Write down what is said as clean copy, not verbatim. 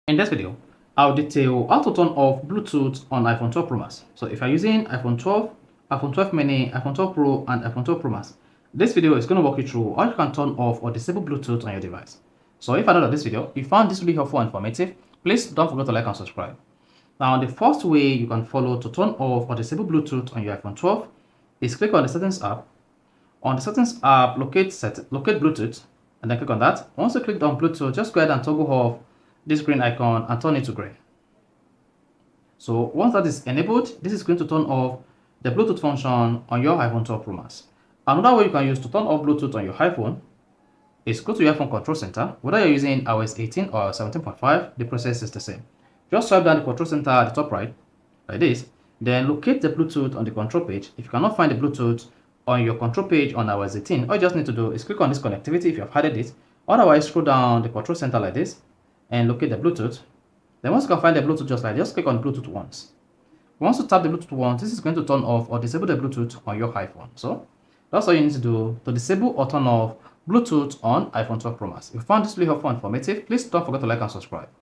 In this video, I'll detail how to turn off Bluetooth on iPhone 12 Pro Max. So if you're using iPhone 12, iPhone 12 mini, iPhone 12 Pro, and iPhone 12 Pro Max, this video is going to walk you through how you can turn off or disable Bluetooth on your device. So if I know that this video, you found this really helpful and informative, please don't forget to like and subscribe. Now, the first way you can follow to turn off or disable Bluetooth on your iPhone 12 is click on the Settings app. On the Settings app, locate Bluetooth, and then click on that. Once you click on Bluetooth, just go ahead and toggle off this green icon and turn it to gray. So once that is enabled, this is going to turn off the Bluetooth function on your iPhone 12 Pro Max. Another way you can use to turn off Bluetooth on your iPhone is go to your iPhone control center. Whether you're using iOS 18 or 17.5, the process is the same. Just swipe down the control center at the top right, like this, then locate the Bluetooth on the control page. If you cannot find the Bluetooth on your control page on iOS 18, all you just need to do is click on this connectivity if you have added it. Otherwise, scroll down the control center like this and locate the Bluetooth. Then once you can find the Bluetooth just like this, just click on Bluetooth once. Once you tap the Bluetooth once, this is going to turn off or disable the Bluetooth on your iPhone. So that's all you need to do to disable or turn off Bluetooth on iPhone 12 Pro Max. If you found this really helpful and informative, please don't forget to like and subscribe.